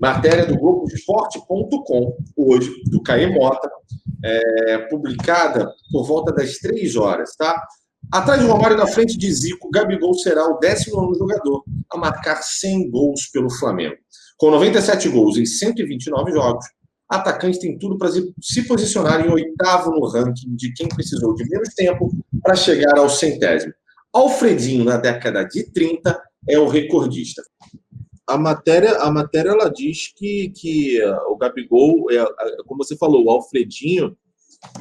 Matéria do Globoesporte.com, hoje, do Caê Mota, publicada por volta das 3 horas, tá? Atrás de Romário, na frente de Zico, Gabigol será o 19º jogador a marcar 100 gols pelo Flamengo. Com 97 gols em 129 jogos, atacante tem tudo para se posicionar em 8º no ranking de quem precisou de menos tempo para chegar ao 100º. Alfredinho, na década de 30, é o recordista. A matéria ela diz que o Gabigol, como você falou, o Alfredinho,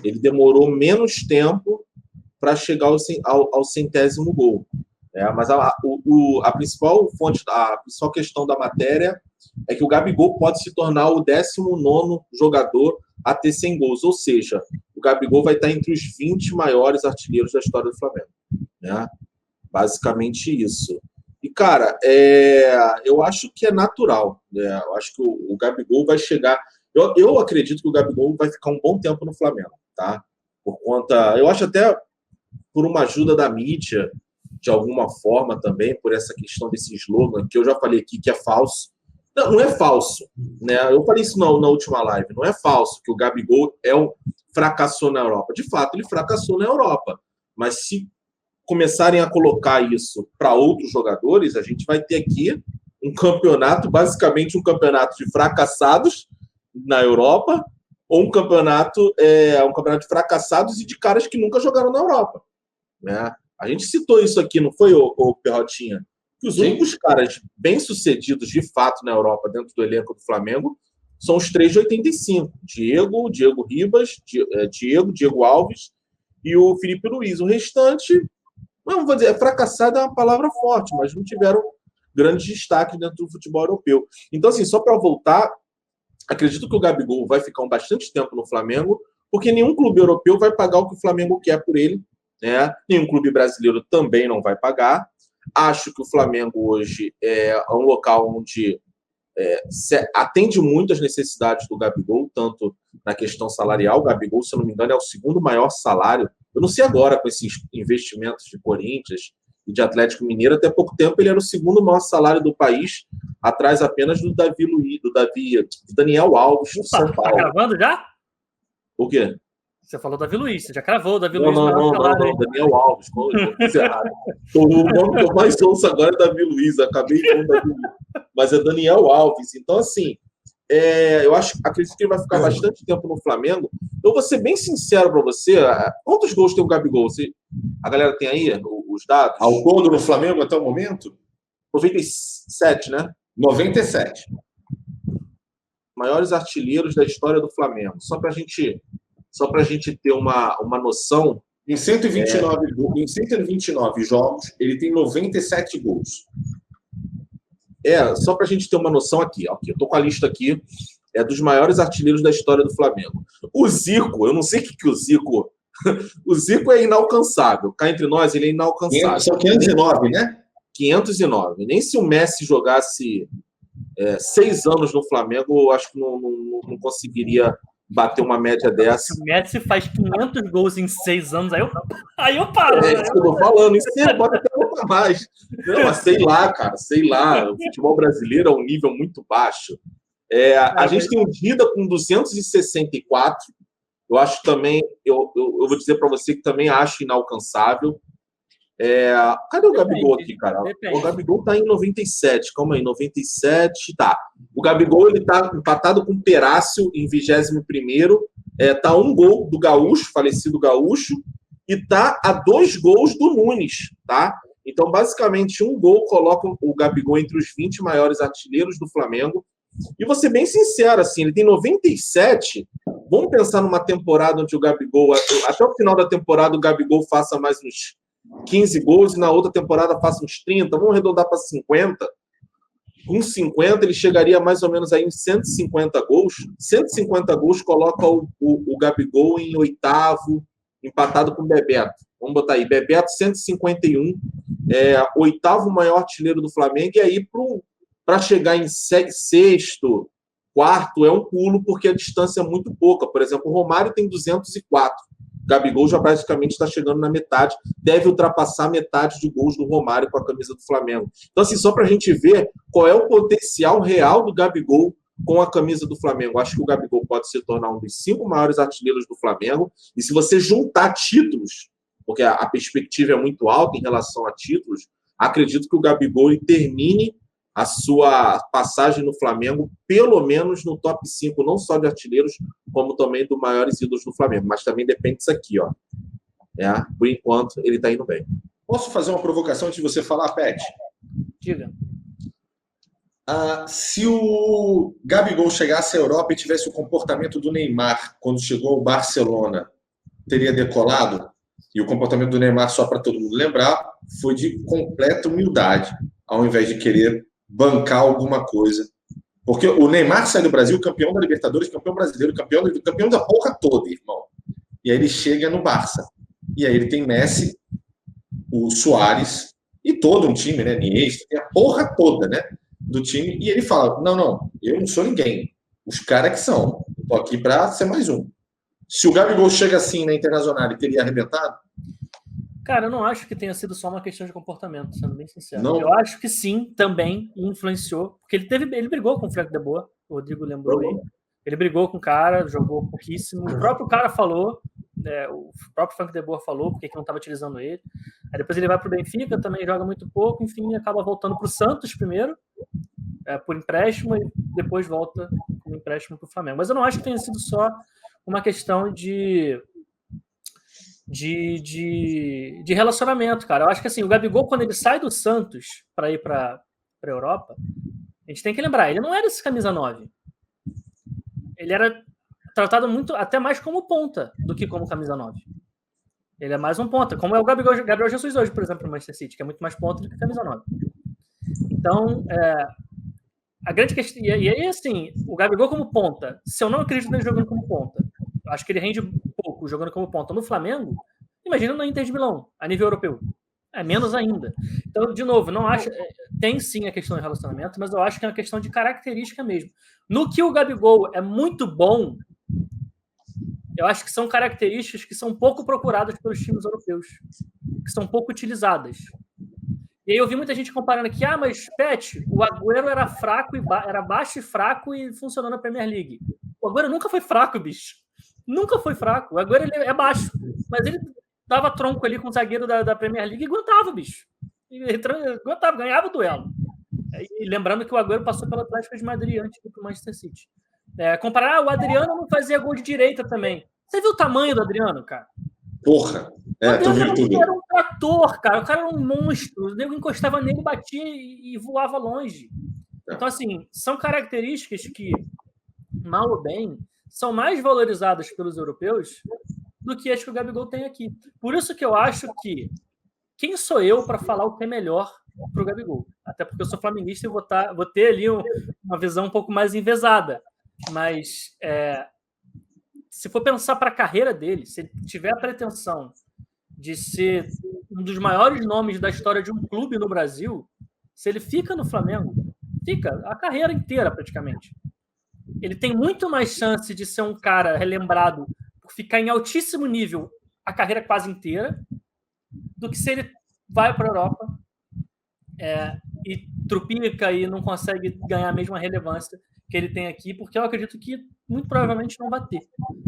ele demorou menos tempo para chegar ao 100º gol. Mas a principal questão da matéria é que o Gabigol pode se tornar o 19º jogador a ter 100 gols, ou seja, o Gabigol vai estar entre os 20 maiores artilheiros da história do Flamengo. Né? Basicamente isso. E, cara, eu acho que é natural. Né? Eu acho que o Gabigol vai chegar... Eu acredito que o Gabigol vai ficar um bom tempo no Flamengo, tá? Por conta... Eu acho até por uma ajuda da mídia, de alguma forma também, por essa questão desse slogan, que eu já falei aqui que é falso. Não é falso. Né? Eu falei isso na última live. Não é falso que o Gabigol fracassou na Europa. De fato, ele fracassou na Europa. Mas se começarem a colocar isso para outros jogadores, a gente vai ter aqui um campeonato, basicamente um campeonato de fracassados na Europa, ou um campeonato de fracassados e de caras que nunca jogaram na Europa. Né? A gente citou isso aqui, não foi, o Perrotinha? Que os únicos caras bem-sucedidos, de fato, na Europa, dentro do elenco do Flamengo, são os 3 de 85. Diego Ribas, Diego Alves e o Felipe Luiz. O restante... Não vou dizer, fracassado é uma palavra forte, mas não tiveram grandes destaques dentro do futebol europeu. Então, assim, só para voltar, acredito que o Gabigol vai ficar bastante tempo no Flamengo, porque nenhum clube europeu vai pagar o que o Flamengo quer por ele, né? Nenhum clube brasileiro também não vai pagar. Acho que o Flamengo hoje é um local onde atende muito às necessidades do Gabigol, tanto na questão salarial. O Gabigol, se eu não me engano, é o 2º maior salário. Eu não sei agora com esses investimentos de Corinthians e de Atlético Mineiro, até pouco tempo ele era o 2º maior salário do país, atrás apenas do Davi Luiz, do Daniel Alves, do São Paulo. Tá gravando já? O quê? Você falou Davi Luiz, você já cravou o Davi Luiz. Não, Daniel Alves. Fiz errado. O nome que eu mais ouço agora é Davi Luiz, acabei com o Davi Luiz. Mas é Daniel Alves. Então, assim, acredito que ele vai ficar bastante tempo no Flamengo. Eu vou ser bem sincero para você. Quantos gols tem o Gabigol? A galera tem aí os dados? Ao todo no Flamengo até o momento? 97, né? 97. Maiores artilheiros da história do Flamengo. Só para a gente ter uma noção. Em 129 jogos, ele tem 97 gols. Só para a gente ter uma noção aqui. Eu estou com a lista aqui dos maiores artilheiros da história do Flamengo. O Zico, eu não sei o que o Zico... O Zico é inalcançável. Cá entre nós, ele é inalcançável. São 509, né? 509. Nem se o Messi jogasse 6 anos no Flamengo, eu acho que não conseguiria bater uma média dessa. Se o Messi faz 500 gols em 6 anos, aí eu paro. É isso que eu tô falando. Isso aí pode até botar mais. Não, mas sei lá, cara. Sei lá. O futebol brasileiro é um nível muito baixo. A gente tem um Dida com 264. Eu acho também... Eu vou dizer para você que também acho inalcançável. Cadê o Gabigol aqui, cara? O Gabigol tá em 97. Calma aí, 97. Tá. O Gabigol, ele tá empatado com o Perácio em 21º. Tá 1 gol do Gaúcho, falecido Gaúcho, e tá a 2 gols do Nunes, tá? Então, basicamente, 1 gol coloca o Gabigol entre os 20 maiores artilheiros do Flamengo. E vou ser bem sincero, assim, ele tem 97. Vamos pensar numa temporada onde o Gabigol, até o final da temporada, o Gabigol faça mais uns 15 gols e na outra temporada faça uns 30. Vamos arredondar para 50. Com 50, ele chegaria mais ou menos aí em 150 gols. 150 gols coloca o Gabigol em 8º, empatado com o Bebeto. Vamos botar aí, Bebeto 151, 8º maior artilheiro do Flamengo, e aí para chegar em 6º, 4º é um pulo, porque a distância é muito pouca. Por exemplo, o Romário tem 204. Gabigol já praticamente está chegando na metade, deve ultrapassar metade de gols do Romário com a camisa do Flamengo. Então, assim, só para a gente ver qual é o potencial real do Gabigol com a camisa do Flamengo, acho que o Gabigol pode se tornar um dos 5 maiores artilheiros do Flamengo. E se você juntar títulos, porque a perspectiva é muito alta em relação a títulos, acredito que o Gabigol ele termine a sua passagem no Flamengo, pelo menos no top 5, não só de artilheiros, como também dos maiores ídolos do Flamengo. Mas também depende disso aqui, ó. Por enquanto, ele está indo bem. Posso fazer uma provocação antes de você falar, Pet? Diga. Se o Gabigol chegasse à Europa e tivesse o comportamento do Neymar quando chegou ao Barcelona, teria decolado? E o comportamento do Neymar, só para todo mundo lembrar, foi de completa humildade, ao invés de querer bancar alguma coisa. Porque o Neymar sai do Brasil campeão da Libertadores, campeão brasileiro, campeão da porra toda, irmão. E aí ele chega no Barça. E aí ele tem Messi, o Suárez e todo um time, né? Iniesta, tem a porra toda, né? Do time. E ele fala, não, eu não sou ninguém. Os caras que são. Eu tô aqui para ser mais um. Se o Gabigol chega assim na Internacional, ele teria arrebentado? Cara, eu não acho que tenha sido só uma questão de comportamento, sendo bem sincero. Não. Eu acho que sim, também influenciou, porque ele brigou com o Frank de Boer, o Rodrigo lembrou aí. Ele brigou com o cara, jogou pouquíssimo. O próprio cara falou, o próprio Frank de Boer falou porque não estava utilizando ele. Aí depois ele vai para o Benfica, também joga muito pouco, enfim, acaba voltando para o Santos primeiro, por empréstimo, e depois volta com empréstimo para o Flamengo. Mas eu não acho que tenha sido só uma questão de relacionamento, cara. Eu acho que assim, o Gabigol, quando ele sai do Santos para ir para a Europa, a gente tem que lembrar, ele não era esse camisa 9. Ele era tratado muito, até mais como ponta do que como camisa 9. Ele é mais um ponta, como é o Gabriel Jesus hoje, por exemplo, no Manchester City, que é muito mais ponta do que camisa 9. Então, a grande questão... E aí, assim, o Gabigol como ponta, se eu não acredito nele jogando como ponta, acho que ele rende pouco jogando como ponta no Flamengo, imagina no Inter de Milão, a nível europeu. É menos ainda. Então, de novo, não acho... Tem sim a questão de relacionamento, mas eu acho que é uma questão de característica mesmo. No que o Gabigol é muito bom, eu acho que são características que são pouco procuradas pelos times europeus, que são pouco utilizadas. E aí eu vi muita gente comparando aqui, mas, Pet, o Agüero era fraco, era baixo e fraco e funcionou na Premier League. O Agüero nunca foi fraco, bicho. Nunca foi fraco. O Agüero ele é baixo, mas ele dava tronco ali com o zagueiro da Premier League e aguentava, bicho. Aguentava, ganhava o duelo. E lembrando que o Agüero passou pelo Atlético de Madrid antes de ir para o Manchester City. Comparar, o Adriano não fazia gol de direita também. Você viu o tamanho do Adriano, cara? Porra. O Adriano era um trator, cara. O cara era um monstro. O nego encostava nele, batia e voava longe. Então, assim, são características que, mal ou bem, são mais valorizadas pelos europeus do que as que o Gabigol tem aqui. Por isso que eu acho que quem sou eu para falar o que é melhor para o Gabigol? Até porque eu sou flamenguista e vou ter ali uma visão um pouco mais envesada. Mas se for pensar para a carreira dele, se ele tiver a pretensão de ser um dos maiores nomes da história de um clube no Brasil, se ele fica no Flamengo, fica a carreira inteira praticamente. Ele tem muito mais chance de ser um cara relembrado por ficar em altíssimo nível a carreira quase inteira, do que se ele vai para a Europa e trupica e não consegue ganhar a mesma relevância que ele tem aqui, porque eu acredito que muito provavelmente não vai ter.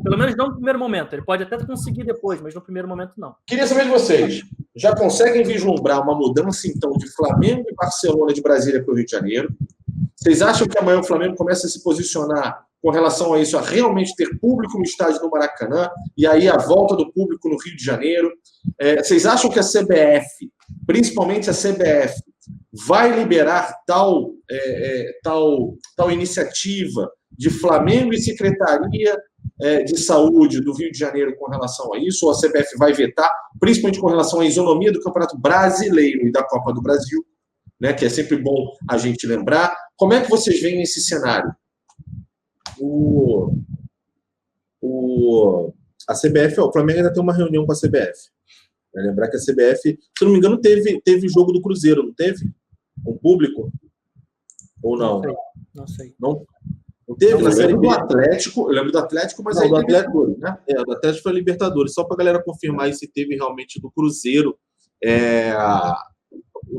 Pelo menos não no primeiro momento. Ele pode até conseguir depois, mas no primeiro momento não. Queria saber de vocês, já conseguem vislumbrar uma mudança, então, de Flamengo e Barcelona de Brasília para o Rio de Janeiro? Vocês acham que amanhã o Flamengo começa a se posicionar com relação a isso, a realmente ter público no estádio do Maracanã, e aí a volta do público no Rio de Janeiro? Vocês acham que a CBF, principalmente a CBF, vai liberar tal iniciativa de Flamengo e Secretaria de Saúde do Rio de Janeiro com relação a isso? Ou a CBF vai vetar, principalmente com relação à isonomia do Campeonato Brasileiro e da Copa do Brasil, né, que é sempre bom a gente lembrar? Como é que vocês veem esse cenário? A CBF, o Flamengo ainda tem uma reunião com a CBF. Vai lembrar que a CBF, se não me engano, teve jogo do Cruzeiro, não teve? Com público? Ou não? Não sei. Não teve na Série B. Eu lembro do Atlético, mas aí do Atlético, né? Do Atlético foi a Libertadores. Só para a galera confirmar se teve realmente do Cruzeiro,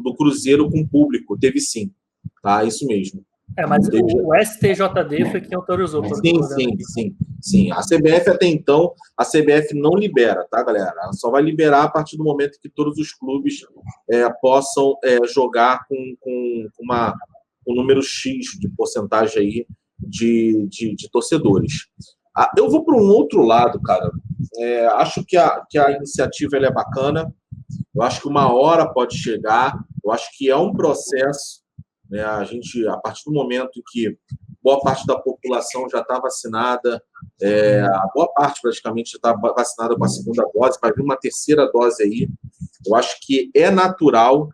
do Cruzeiro com público. Teve sim, tá? Isso mesmo. Mas o STJD foi quem autorizou. Sim. A CBF até então, a CBF não libera, tá, galera? Ela só vai liberar a partir do momento que todos os clubes possam jogar com um número X de porcentagem aí de torcedores. Eu vou para um outro lado, cara. Acho que a iniciativa ela é bacana. Eu acho que uma hora pode chegar. Eu acho que é um processo. Né? A partir do momento em que boa parte da população já está vacinada, a boa parte praticamente já está vacinada com a segunda dose, vai vir uma terceira dose aí. Eu acho que é natural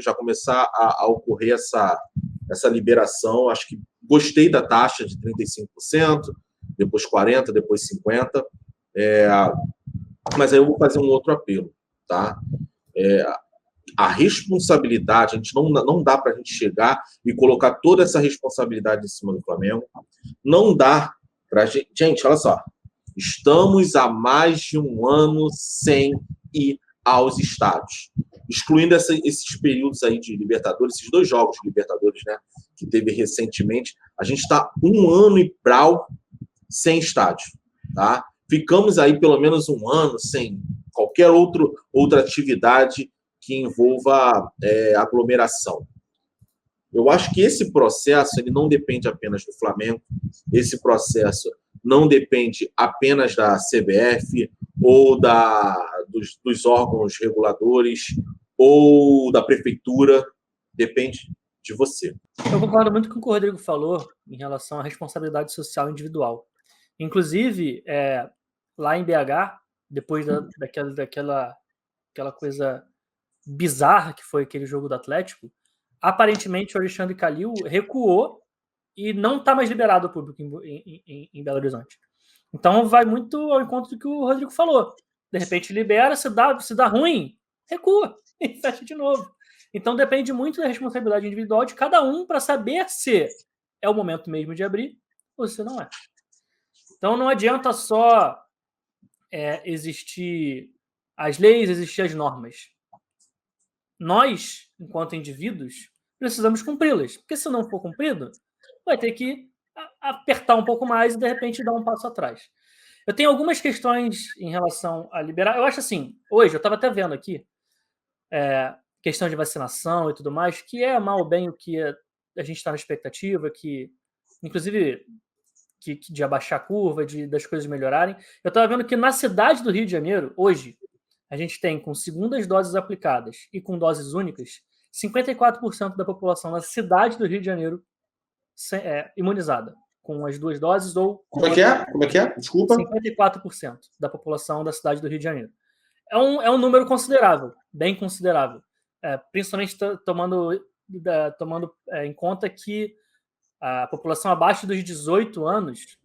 já começar a ocorrer essa liberação. Acho que gostei da taxa de 35%, depois 40%, depois 50%. Mas aí eu vou fazer um outro apelo, tá? A responsabilidade, a gente não dá para a gente chegar e colocar toda essa responsabilidade em cima do Flamengo. Não dá para a gente... Gente, olha só. Estamos há mais de um ano sem ir aos estádios. Excluindo esses períodos aí de Libertadores, esses 2 jogos de Libertadores, né, que teve recentemente, a gente está 1 ano e brau sem estádio, tá? Ficamos aí pelo menos 1 ano sem qualquer outra atividade que envolva aglomeração. Eu acho que esse processo ele não depende apenas do Flamengo, esse processo não depende apenas da CBF ou dos órgãos reguladores ou da prefeitura, depende de você. Eu concordo muito com o que o Rodrigo falou em relação à responsabilidade social individual. Inclusive, lá em BH, depois daquela coisa bizarra que foi aquele jogo do Atlético, aparentemente o Alexandre Calil recuou e não está mais liberado ao público em Belo Horizonte. Então vai muito ao encontro do que o Rodrigo falou. De repente libera, se dá ruim, recua e fecha de novo. Então depende muito da responsabilidade individual de cada um para saber se é o momento mesmo de abrir ou se não é. Então não adianta só existir as leis, existir as normas. Nós, enquanto indivíduos, precisamos cumpri-las. Porque se não for cumprido, vai ter que apertar um pouco mais e, de repente, dar um passo atrás. Eu tenho algumas questões em relação a liberar. Eu acho assim, hoje, eu estava até vendo aqui, questão de vacinação e tudo mais, que é mal ou bem o que a gente está na expectativa, que, inclusive, de abaixar a curva, das coisas melhorarem. Eu estava vendo que na cidade do Rio de Janeiro, hoje, a gente tem, com segundas doses aplicadas e com doses únicas, 54% da população na cidade do Rio de Janeiro imunizada, com as 2 doses ou... Como é que é? Desculpa. 54% da população da cidade do Rio de Janeiro. É um número considerável, bem considerável. Principalmente tomando em conta que a população abaixo dos 18 anos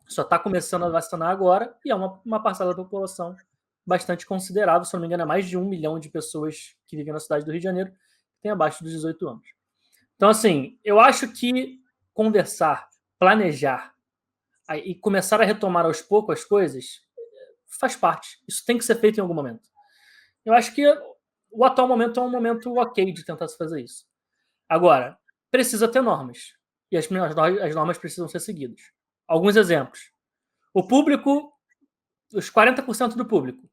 só está começando a vacinar agora e é uma parcela da população bastante considerável, se não me engano, é mais de 1 milhão de pessoas que vivem na cidade do Rio de Janeiro que tem abaixo dos 18 anos. Então, assim, eu acho que conversar, planejar e começar a retomar aos poucos as coisas faz parte. Isso tem que ser feito em algum momento. Eu acho que o atual momento é um momento ok de tentar se fazer isso. Agora, precisa ter normas. E as normas precisam ser seguidas. Alguns exemplos. O público, os 40% do público,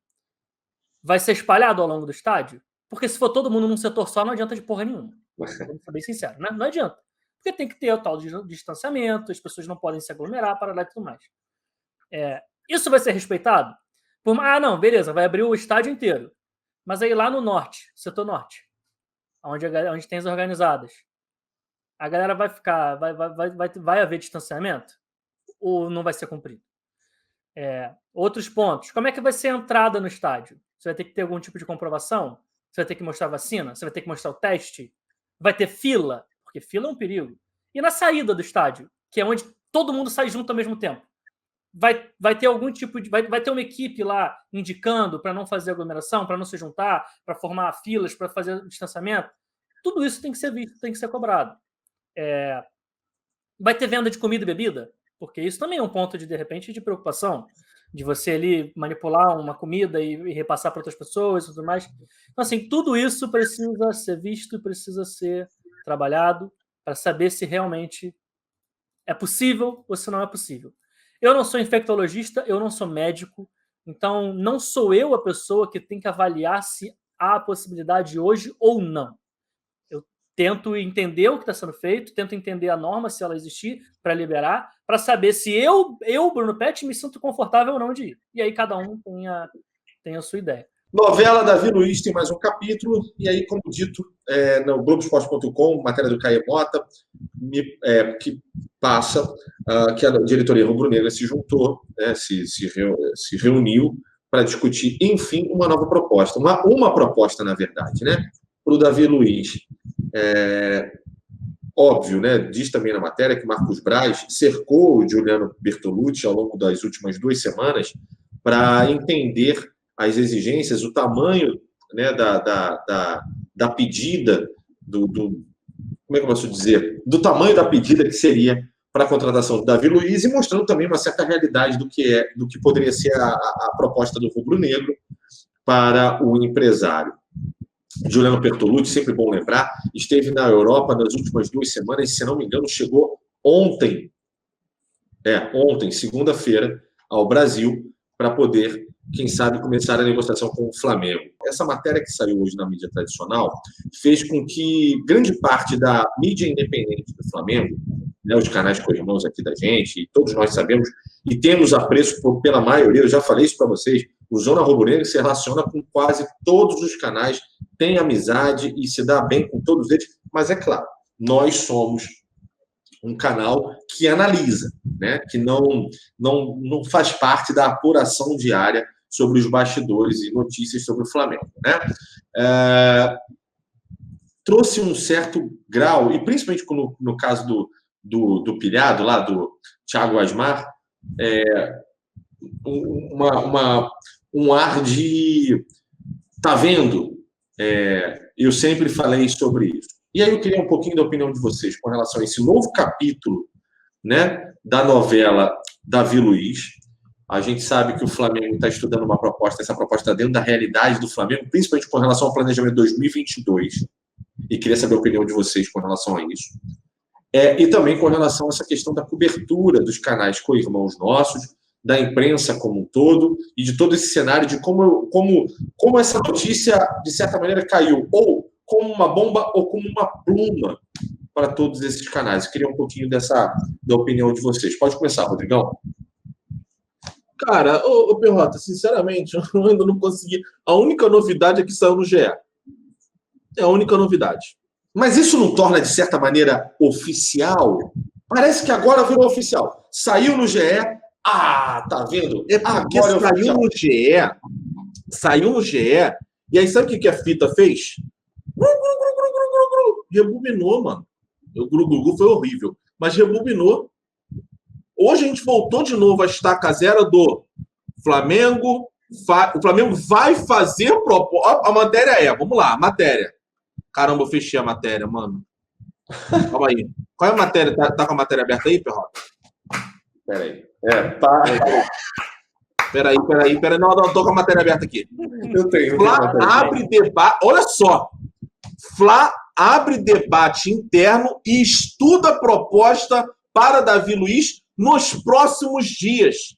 vai ser espalhado ao longo do estádio? Porque se for todo mundo num setor só, não adianta de porra nenhuma. Vamos ser bem sincero, né? Não adianta. Porque tem que ter o tal de distanciamento, as pessoas não podem se aglomerar, para lá e tudo mais. Isso vai ser respeitado? Não, beleza, vai abrir o estádio inteiro. Mas aí lá no norte, setor norte, onde tem as organizadas, a galera vai ficar... Vai haver distanciamento? Ou não vai ser cumprido? Outros pontos. Como é que vai ser a entrada no estádio? Você vai ter que ter algum tipo de comprovação? Você vai ter que mostrar vacina? Você vai ter que mostrar o teste? Vai ter fila? Porque fila é um perigo. E na saída do estádio, que é onde todo mundo sai junto ao mesmo tempo, vai ter algum tipo de... Vai ter uma equipe lá indicando para não fazer aglomeração, para não se juntar, para formar filas, para fazer distanciamento? Tudo isso tem que ser visto, tem que ser cobrado. Vai ter venda de comida e bebida? Porque isso também é um ponto de repente, de preocupação, de você ali manipular uma comida e repassar para outras pessoas e tudo mais. Então, assim, tudo isso precisa ser visto, precisa ser trabalhado. para saber se realmente é possível ou se não é possível. Eu não sou infectologista, eu não sou médico, então não sou eu a pessoa que tem que avaliar se há a possibilidade hoje ou não. Eu tento entender o que está sendo feito, tento entender a norma, se ela existir, para liberar, para saber se eu, Bruno Pet, me sinto confortável ou não de ir. E aí cada um tem a sua ideia. Novela Davi Luiz tem mais um capítulo, e aí, como dito, no Globoesporte.com, matéria do Caio Mota, que passa que a diretoria rubro-negra se juntou, se reuniu para discutir, enfim, uma nova proposta. Uma proposta, na verdade, né? Para o Davi Luiz. Óbvio, né? Diz também na matéria que Marcos Braz cercou o Juliano Bertolucci ao longo das últimas 2 semanas para entender as exigências, o tamanho, né, da pedida, como é que eu posso dizer? Do tamanho da pedida que seria para a contratação do Davi Luiz, e mostrando também uma certa realidade do que poderia ser a proposta do rubro-negro para o empresário. Juliano Bertolucci, sempre bom lembrar, esteve na Europa nas últimas 2 semanas, se não me engano, chegou ontem, segunda-feira, ao Brasil, para poder, quem sabe, começar a negociação com o Flamengo. Essa matéria que saiu hoje na mídia tradicional fez com que grande parte da mídia independente do Flamengo, né, os canais co-irmãos aqui da gente, e todos nós sabemos, e temos apreço pela maioria, eu já falei isso para vocês, o Zona Rubro-Negra se relaciona com quase todos os canais, tem amizade e se dá bem com todos eles, mas é claro, nós somos um canal que analisa, né? Que não faz parte da apuração diária sobre os bastidores e notícias sobre o Flamengo, né? Trouxe um certo grau, e principalmente no caso do pilhado lá, do Thiago Asmar, um ar de tá vendo? Eu sempre falei sobre isso. E aí eu queria um pouquinho da opinião de vocês com relação a esse novo capítulo, né, da novela Davi Luiz. A gente sabe que o Flamengo está estudando uma proposta, essa proposta está dentro da realidade do Flamengo, principalmente com relação ao planejamento 2022. E queria saber a opinião de vocês com relação a isso. E também com relação a essa questão da cobertura dos canais co-irmãos nossos, da imprensa como um todo, e de todo esse cenário de como essa notícia, de certa maneira, caiu, ou como uma bomba, ou como uma pluma para todos esses canais. Eu queria um pouquinho da opinião de vocês. Pode começar, Rodrigão. Cara, ô Perrota, sinceramente, eu ainda não consegui. A única novidade é que saiu no GE. É a única novidade. Mas isso não torna, de certa maneira, oficial? Parece que agora virou oficial. Saiu no GE. Tá vendo? É porque saiu no GE, e aí sabe o que a fita fez? Rebobinou, mano. O glu foi horrível, mas rebobinou. Hoje a gente voltou de novo à estaca zero do Flamengo. O Flamengo vai fazer proposta. A matéria vamos lá, a matéria. Caramba, eu fechei a matéria, mano. Calma aí. Qual é a matéria? Tá com a matéria aberta aí, Perrota? Peraí. Peraí. Não, tô com a matéria aberta aqui. Eu tenho. Fla abre debate. Olha só. Fla abre debate interno e estuda a proposta para Davi Luiz nos próximos dias.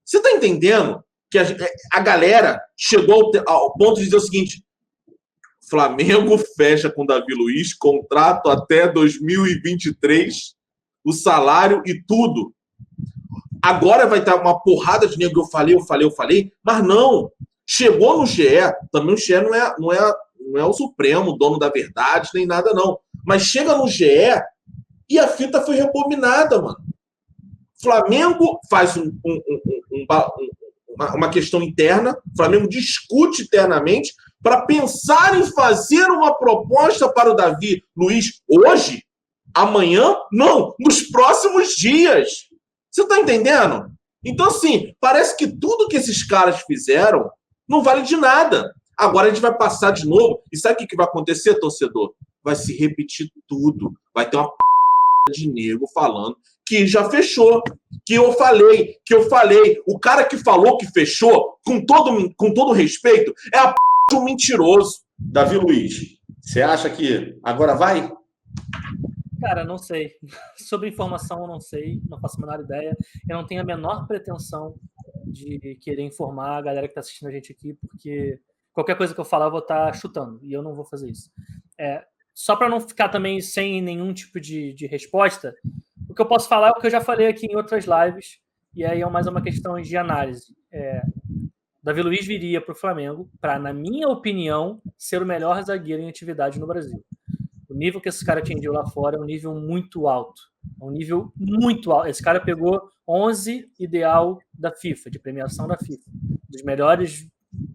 Você tá entendendo que a galera chegou ao ponto de dizer o seguinte: Flamengo fecha com Davi Luiz, contrato até 2023, o salário e tudo. Agora vai estar uma porrada de nego, eu falei, mas não. Chegou no GE, também o GE não é o Supremo, dono da verdade, nem nada não. Mas chega no GE e a fita foi rebobinada, mano. Flamengo faz uma questão interna, Flamengo discute internamente para pensar em fazer uma proposta para o Davi Luiz hoje, amanhã, não, nos próximos dias. Você tá entendendo? Então, assim, parece que tudo que esses caras fizeram não vale de nada. Agora a gente vai passar de novo. E sabe o que vai acontecer, torcedor? Vai se repetir tudo. Vai ter uma de nego falando que já fechou. Que eu falei. O cara que falou que fechou, com todo respeito, é a de um mentiroso. Davi Luiz, você acha que agora vai? Cara, não sei. Sobre informação, eu não sei. Não faço a menor ideia. Eu não tenho a menor pretensão de querer informar a galera que está assistindo a gente aqui, porque qualquer coisa que eu falar, eu vou estar chutando. E eu não vou fazer isso. Só para não ficar também sem nenhum tipo de resposta, o que eu posso falar é o que eu já falei aqui em outras lives, e aí é mais uma questão de análise. Davi Luiz viria para o Flamengo para, na minha opinião, ser o melhor zagueiro em atividade no Brasil. O nível que esse cara atingiu lá fora é um nível muito alto. É um nível muito alto. Esse cara pegou 11 ideal da FIFA, de premiação da FIFA. Dos melhores,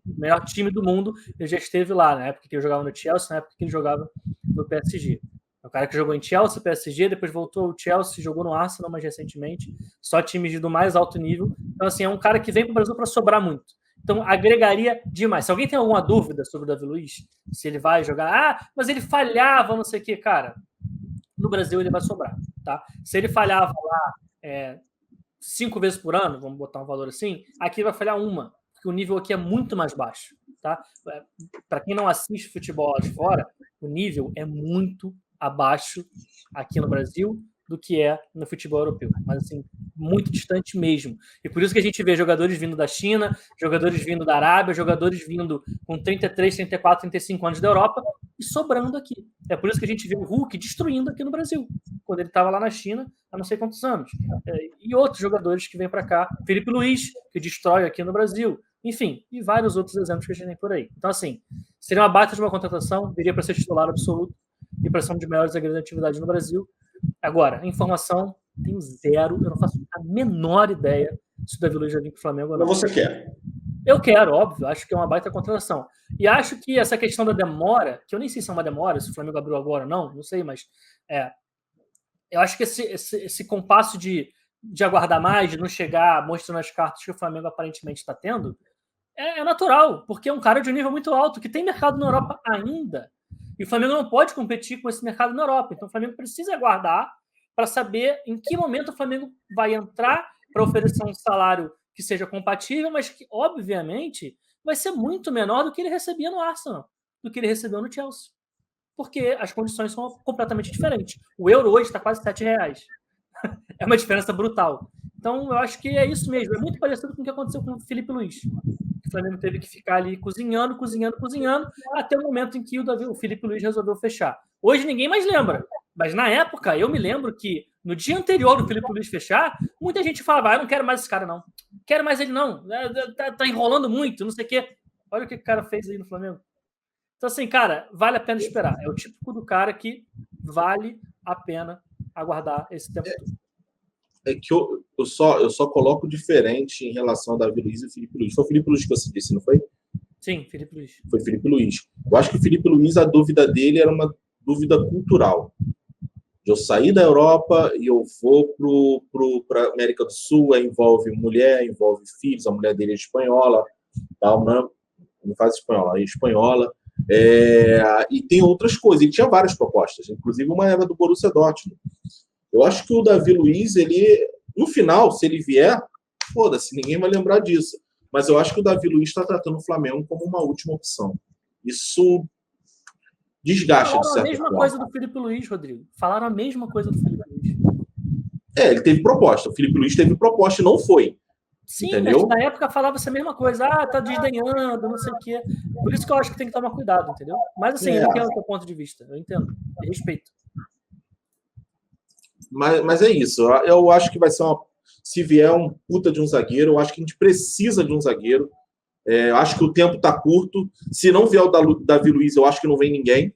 melhor time do mundo. Ele já esteve lá, na época que ele jogava no Chelsea, na época que ele jogava no PSG. É o cara que jogou em Chelsea, PSG, depois voltou ao Chelsea, jogou no Arsenal mais recentemente. Só times do mais alto nível. Então, assim, é um cara que vem para o Brasil para sobrar muito. Então, agregaria demais. Se alguém tem alguma dúvida sobre o Davi Luiz, se ele vai jogar, mas ele falhava, não sei o quê, cara, no Brasil ele vai sobrar, tá? Se ele falhava lá 5 vezes por ano, vamos botar um valor assim, aqui vai falhar uma, porque o nível aqui é muito mais baixo, tá? Para quem não assiste futebol lá de fora, o nível é muito abaixo aqui no Brasil do que é no futebol europeu, mas assim, muito distante mesmo. E por isso que a gente vê jogadores vindo da China, jogadores vindo da Arábia, jogadores vindo com 33, 34, 35 anos da Europa e sobrando aqui. É por isso que a gente vê o Hulk destruindo aqui no Brasil, quando ele estava lá na China há não sei quantos anos. E outros jogadores que vêm para cá, Felipe Luiz, que destrói aqui no Brasil, enfim, e vários outros exemplos que a gente tem por aí. Então, assim, seria uma baita de uma contratação, viria para ser titular absoluto e para ser um dos melhores zagueiros da atividade no Brasil. Agora, informação, tenho zero, eu não faço a menor ideia se o Davi Luiz já vir para o Flamengo ou não. Mas você quer? Eu quero, óbvio, acho que é uma baita contratação. E acho que essa questão da demora, que eu nem sei se é uma demora, se o Flamengo abriu agora ou não sei, mas eu acho que esse compasso de aguardar mais, de não chegar mostrando as cartas que o Flamengo aparentemente está tendo, é natural, porque é um cara de um nível muito alto, que tem mercado na Europa ainda. E o Flamengo não pode competir com esse mercado na Europa. Então o Flamengo precisa aguardar para saber em que momento o Flamengo vai entrar para oferecer um salário que seja compatível, mas que, obviamente, vai ser muito menor do que ele recebia no Arsenal, do que ele recebeu no Chelsea. Porque as condições são completamente diferentes. O euro hoje está quase R$7. É uma diferença brutal. Então, eu acho que é isso mesmo. É muito parecido com o que aconteceu com o Felipe Luiz. O Flamengo teve que ficar ali cozinhando, até o momento em que o Felipe Luiz resolveu fechar. Hoje ninguém mais lembra. Mas na época, eu me lembro que no dia anterior do Felipe Luiz fechar, muita gente falava, eu não quero mais esse cara, não. Quero mais ele, não. Tá enrolando muito, não sei o quê. Olha o que o cara fez aí no Flamengo. Então, assim, cara, vale a pena esperar. É o típico do cara que vale a pena aguardar esse tempo todo. É que eu só coloco diferente em relação a Davi Luiz e Felipe Luiz. Foi o Felipe Luiz que você disse, não foi? Sim, Felipe Luiz. Foi Felipe Luiz. Eu acho que o Felipe Luiz, a dúvida dele era uma dúvida cultural. Eu saí da Europa e eu vou para a América do Sul, envolve mulher, envolve filhos, a mulher dele é espanhola, tal, não faz espanhola, é espanhola. E tem outras coisas. Ele tinha várias propostas, inclusive uma era do Borussia Dortmund. Eu acho que o Davi Luiz, ele, no final, se ele vier, foda-se, ninguém vai lembrar disso. Mas eu acho que o Davi Luiz está tratando o Flamengo como uma última opção. Isso desgasta, de certa forma. Falaram a mesma coisa do Felipe Luiz, Rodrigo. Falaram a mesma coisa do Felipe Luiz. Ele teve proposta. O Felipe Luiz teve proposta e não foi. Sim, entendeu? Mas na época falava-se a mesma coisa. Tá desdenhando, não sei o quê. Por isso que eu acho que tem que tomar cuidado, entendeu? Mas assim, eu entendo o seu ponto de vista. Eu entendo. Eu respeito. Mas é isso. Eu acho que vai ser se vier um puta de um zagueiro, eu acho que a gente precisa de um zagueiro. Eu acho que o tempo está curto. Se não vier o Davi Luiz, eu acho que não vem ninguém.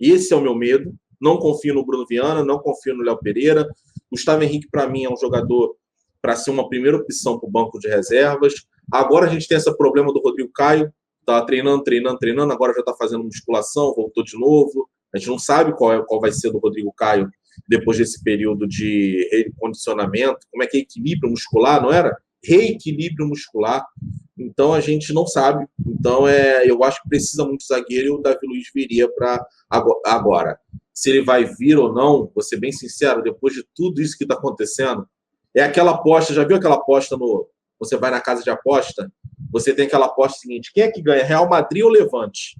Esse é o meu medo. Não confio no Bruno Viana, não confio no Léo Pereira. Gustavo Henrique, para mim, é um jogador para ser uma primeira opção para o banco de reservas. Agora a gente tem esse problema do Rodrigo Caio. Está treinando, agora já está fazendo musculação, voltou de novo. A gente não sabe qual vai ser do Rodrigo Caio depois desse período de recondicionamento. Como é que é equilíbrio muscular, não era? Reequilíbrio muscular. Então, a gente não sabe. Então, eu acho que precisa muito de zagueiro e o Davi Luiz viria para agora. Se ele vai vir ou não, vou ser bem sincero, depois de tudo isso que está acontecendo, é aquela aposta, já viu aquela aposta você vai na casa de aposta, você tem aquela aposta seguinte, quem é que ganha, Real Madrid ou Levante?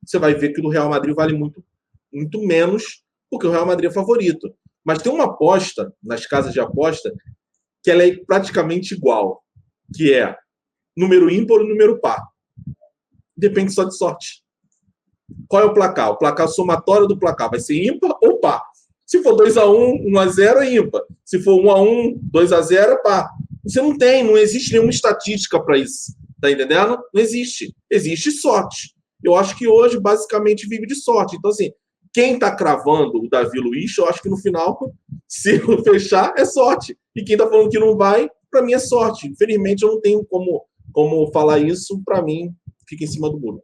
Você vai ver que o Real Madrid vale muito, muito menos porque o Real Madrid é favorito. Mas tem uma aposta nas casas de aposta que ela é praticamente igual, que é número ímpar ou número par. Depende só de sorte. Qual é o placar? O placar somatório do placar vai ser ímpar ou par? Se for 2-1, 1-0 é ímpar. Se for 1-1, 2-0 é par. Você não existe nenhuma estatística para isso. Tá entendendo? Não existe. Existe sorte. Eu acho que hoje, basicamente, vive de sorte. Então, assim, quem tá cravando o Davi Luiz, eu acho que no final, se fechar, é sorte. E quem tá falando que não vai, para mim é sorte. Infelizmente, eu não tenho como falar isso. Para mim, fica em cima do muro.